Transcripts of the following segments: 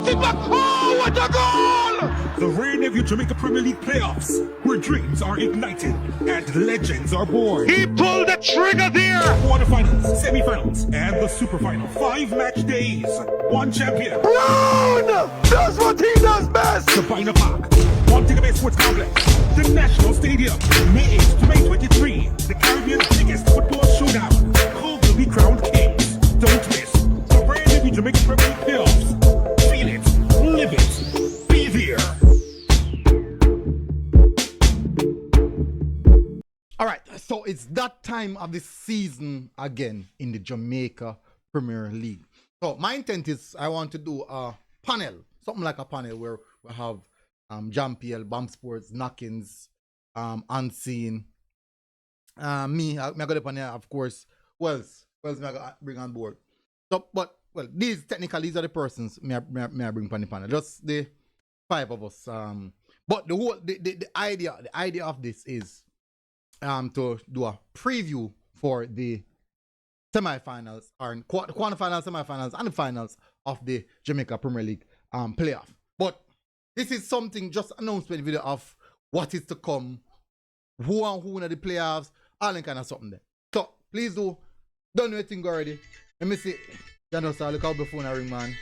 it back. Oh, what a goal! The Reggae Jamaica Premier League playoffs, where dreams are ignited and legends are born. He pulled the trigger there. Quarterfinals, semi-finals, and the super final. 5 match days, 1 champion. Brown does what he does best. The Bina Park, Montego Bay Sports Complex, the National Stadium, May 8th to May 23. The Caribbean's biggest football showdown. Who will be crowned kings? Don't miss the Reggae Jamaica Premier League playoffs. Feel it, live it, be there. All right, so it's that time of the season again in the Jamaica Premier League. So my intent is I want to do a panel, something like a panel where we have Jam PL, Bam Sports, Knockins, Unseen, me I got up on here, of course, Wells me I got bring on board. So, but well, these are the persons me I bring on the panel, just the 5 of us. But the whole the idea of this is to do a preview for the semi-finals or quarterfinals, semi-finals, and the finals of the Jamaica Premier League playoff. But this is something, just announcement video of what is to come, who and who in the playoffs, all that kind of something there. So please don't know anything already. Let me see. You know, so look out before I ring, man.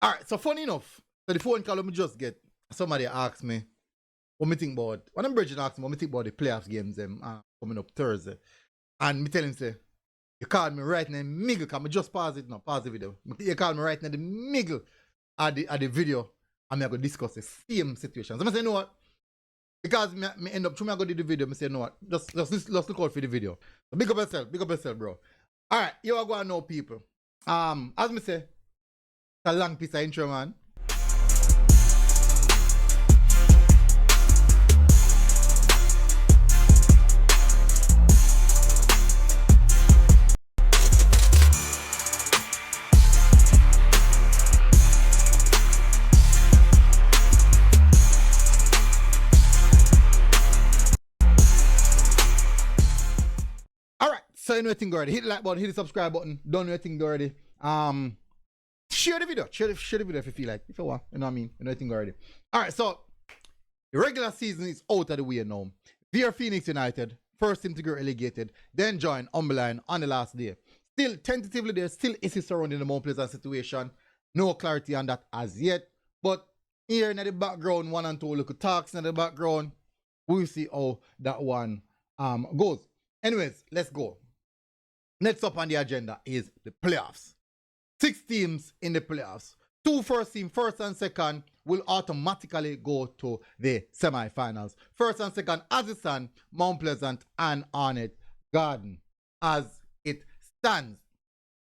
Alright, so funny enough, so the phone call me just get, somebody asked me what me think about, when I'm Bridget asked me what me think about the playoffs games coming up Thursday. And me tell him, say, you called me right in the middle, because I just pause it now, pause the video. You called me right in the middle of the video, and I'm going to discuss the same situation. So I say, you know what? Because me end up, through me I go do the video, I say, you know what? Just look out for the video. So big up yourself, bro. Alright, you are going to know people. As me say, it's a long piece of intro, man. So you know anything already. Hit the like button, hit the subscribe button. Don't know anything already. Share the video. Share the video if you feel like. If you want. You know what I mean? You know anything already. Alright, so the regular season is out of the way now. VR Phoenix United, first team to get relegated, then join Umberline on the last day. Still, tentatively, there's still issues surrounding the Mount Pleasant situation. No clarity on that as yet. But here in the background, 1 and 2 little talks in the background. We'll see how that one goes. Anyways, let's go. Next up on the agenda is the playoffs. 6 teams in the playoffs. 2 first team, first and second, will automatically go to the semi-finals. First and second, as it stands, Mount Pleasant and Hornet Garden, as it stands.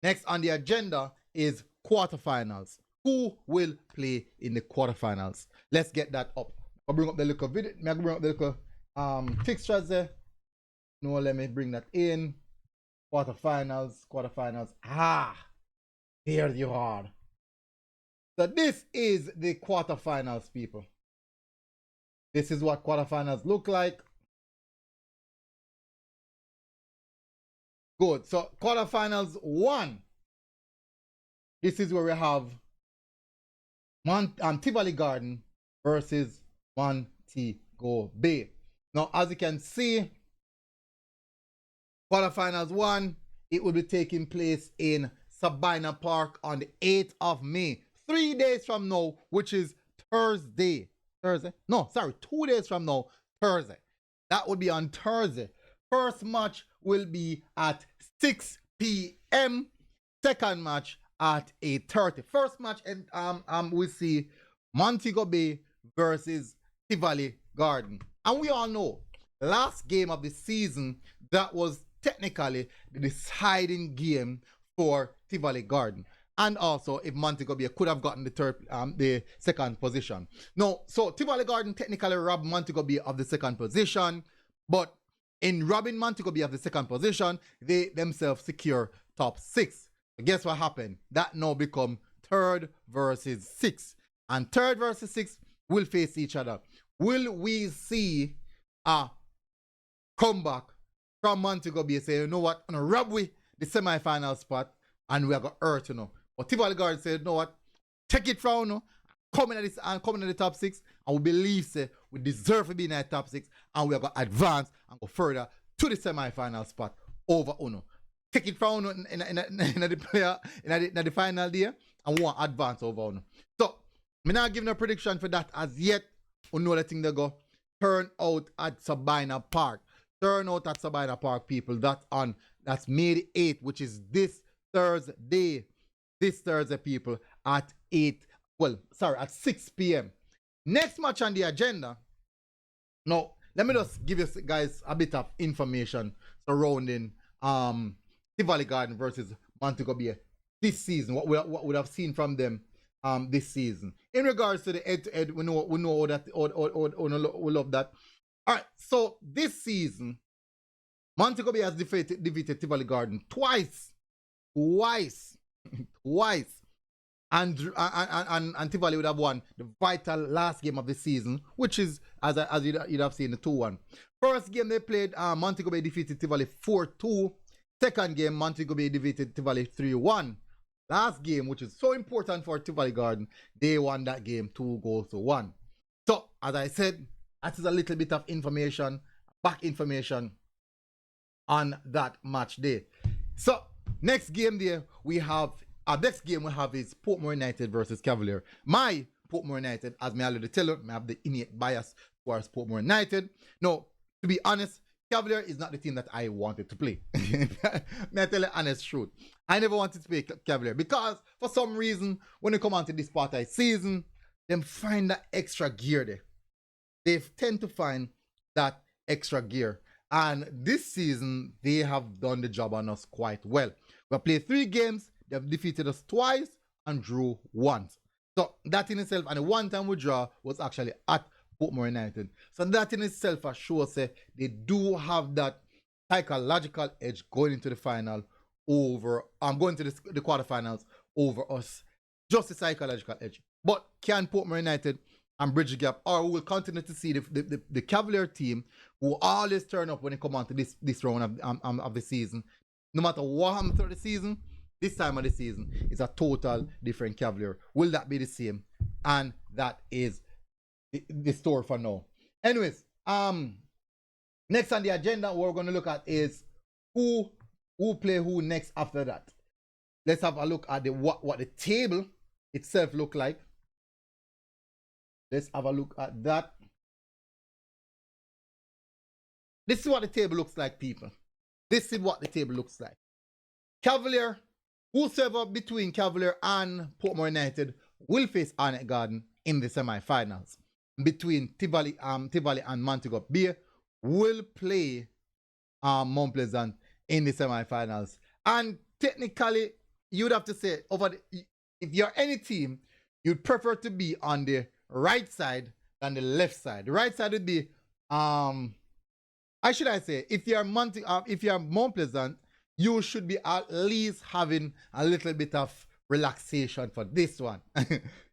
Next on the agenda is quarterfinals. Who will play in the quarterfinals? Let's get that up. I'll bring up the little video. I'll bring up the little fixtures there. No, let me bring that in. Quarterfinals. Here you are. So this is the quarterfinals, people. This is what quarterfinals look like. Good. So quarterfinals 1. This is where we have Tivoli Garden versus Montego Bay. Now, as you can see, quarterfinals 1, it will be taking place in Sabina Park on the 8th of May. 3 days from now, which is Thursday. No, sorry, 2 days from now, Thursday. That would be on Thursday. First match will be at 6 p.m. Second match at 8:30. First match, and we see Montego Bay versus Tivoli Garden. And we all know, last game of the season, that was technically the deciding game for Tivoli Garden, and also if Montego Bay could have gotten the second position. No, so Tivoli Garden technically robbed Montego Bay of the second position, but in robbing Montego Bay of the second position, they themselves secure top 6. So guess what happened? That now become 3rd versus 6th, and 3rd versus 6th will face each other. Will we see a comeback from Montego Bay say, you know what, I'm gonna rob we the semi-final spot and we are gonna hurt, you know? But Tivoli Garden said, you know what? Take it from now. Coming at this and coming at the top 6, and we believe say we deserve to be in that top 6, and we are going to advance and go further to the semi-final spot over Uno. Take it from Uno in the final day, and we want to advance over Uno. So, I'm not giving a prediction for that as yet. We know the thing they go. Turn out at Sabina Park. Turn out at Sabina Park, people. That's May the 8th, which is this Thursday. This Thursday, people, at 6 p.m. Next match on the agenda. Now, let me just give you guys a bit of information surrounding Tivoli Garden versus Montego Bay this season. What we would have seen from them this season. In regards to the head-to-head, we know that we love that. All right, so this season, Montego Bay has defeated Tivoli Garden twice. And Tivoli would have won the vital last game of the season, which is, as you'd have seen, the 2-1. First game they played, Montego Bay defeated Tivoli 4-2. Second game, Montego Bay defeated Tivoli 3-1. Last game, which is so important for Tivoli Garden, they won that game 2-1. So, as I said, that is a little bit of information, back information on that match day. So, next game there, we have is Portmore United versus Cavalier. My Portmore United, as me already tell you, I have the innate bias towards Portmore United. No, to be honest, Cavalier is not the team that I wanted to play. May I tell you the honest truth. I never wanted to play Cavalier because for some reason, when they come on to this part of the season, they find that extra gear there. They tend to find that extra gear. And this season, they have done the job on us quite well. We played 3 games. They've defeated us twice and drew once. So that in itself, and the one time we draw was actually at Portmore United. So that in itself shows say they do have that psychological edge going into the final over, going to the quarterfinals over us. Just a psychological edge. But can Portmore United and bridge the gap, or we will continue to see the Cavalier team who always turn up when they come on to this round of the season. No matter what happens through the season, this time of the season is a total different Cavalier. Will that be the same? And that is the story for now. Anyways, next on the agenda, what we're going to look at is who play who next after that. Let's have a look at what the table itself look like. Let's have a look at that. This is what the table looks like, people. This is what the table looks like. Cavalier, whosoever between Cavalier and Portmore United will face Arnett Garden in the semi-finals. Between Tivoli and Montego Bay will play Mount Pleasant in the semi-finals. And technically, you'd have to say, if you're any team, you'd prefer to be on the right side than the left side. The right side would be, if you're Mount Pleasant, you should be at least having a little bit of relaxation for this one.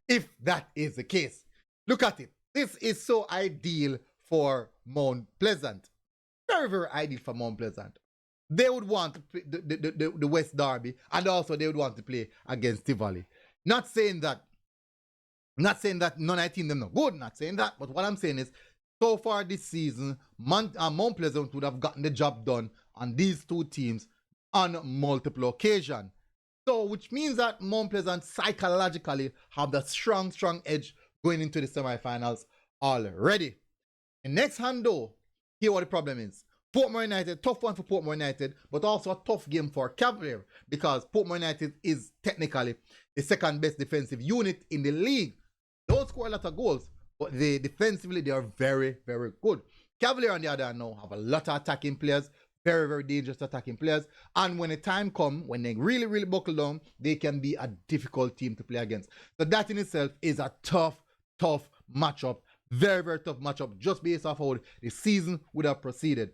If that is the case. Look at it. This is so ideal for Mount Pleasant. Very, very ideal for Mount Pleasant. They would want to play the West Derby, and also they would want to play against Tivoli. Not saying that none of the team them not good, not saying that, but what I'm saying is, so far this season, Mount Pleasant would have gotten the job done on these two teams on multiple occasions. So, which means that Mount Pleasant psychologically have that strong edge going into the semifinals already. And next hand though, here what the problem is. Portmore United, tough one for Portmore United, but also a tough game for Cavalier because Portmore United is technically the second best defensive unit in the league. They don't score a lot of goals, but defensively they are very, very good. Cavalier on the other hand now have a lot of attacking players, very, very dangerous attacking players. And when the time comes, when they really, really buckle down, they can be a difficult team to play against. So that in itself is a tough matchup. Very, very tough matchup just based off how the season would have proceeded.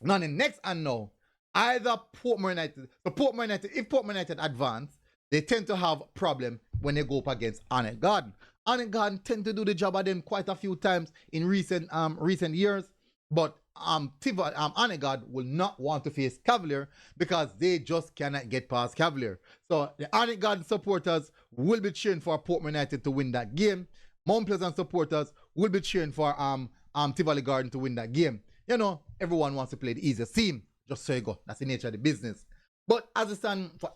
Now the next and now, either Portmore United, if Portmore United advance, they tend to have problem when they go up against Arnett Garden. Arnett Garden tend to do the job of them quite a few times in recent years. But Anegad will not want to face Cavalier because they just cannot get past Cavalier. So the Anegad supporters will be cheering for Portman United to win that game. Mount Pleasant supporters will be cheering for Tivoli Garden to win that game. You know, everyone wants to play the easiest team. Just so you go. That's the nature of the business. But as it stands, for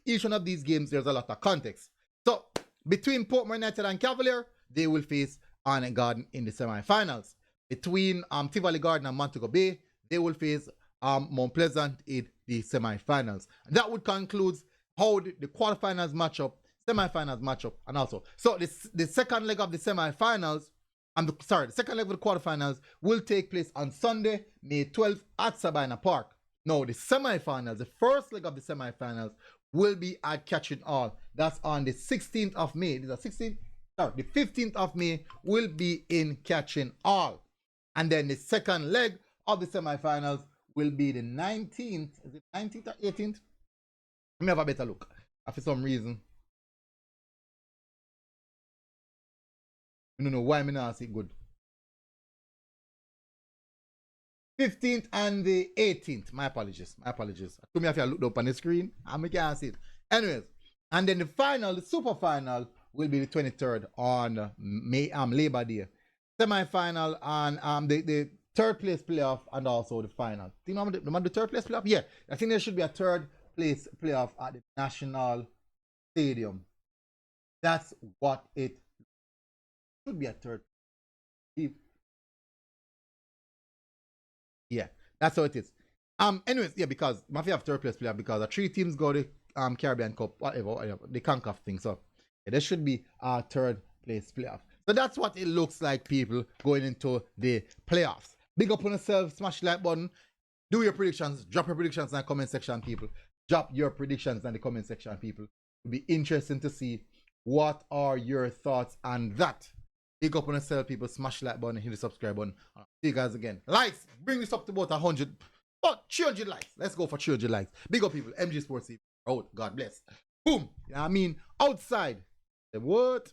each one of these games, there's a lot of context. So between Portman United and Cavalier, they will face Arnett Garden in the semi-finals. Between Tivoli Garden and Montego Bay, they will face Mount Pleasant in the semi-finals. And that would conclude how the quarterfinals matchup, semi-finals matchup, and also. So the second leg of the semi-finals, the second leg of the quarterfinals will take place on Sunday, May 12th at Sabina Park. Now, the semi-finals, the first leg of the semi-finals will be at Catching Hall. That's on the 16th of May. The 15th of May will be in Catching Hall. And then the second leg of the semi-finals will be the 19th. Is it 19th or 18th? Let me have a better look. For some reason, I don't know why I'm not see good. 15th and the 18th. My apologies. I told me if I looked up on the screen, I can't see it. Anyways, and then the final, the super final, will be the 23rd on Labor Day. Semi-final and the third place playoff and also the final. Do you remember the third place playoff? Yeah, I think there should be a third place playoff at the National Stadium. That's what it should be, a third. Yeah, that's how it is. Anyways, yeah, because Mafia have third place playoff because the 3 teams go to Caribbean Cup, whatever, the CONCACAF thing. So yeah, there should be a third place playoff. So that's what it looks like, people, going into the playoffs. Big up on yourself, smash the like button, do your predictions, drop your predictions in the comment section, people. Drop your predictions in the comment section, people. It'll be interesting to see what are your thoughts on that. Big up on yourself, people. Smash the like button, hit the subscribe button. See you guys again. Likes, bring this up to about 100, but 300 likes. Let's go for 300 likes. Big up, people. MG Sports TV. Oh, God bless. Boom. You know what I mean? Outside. What?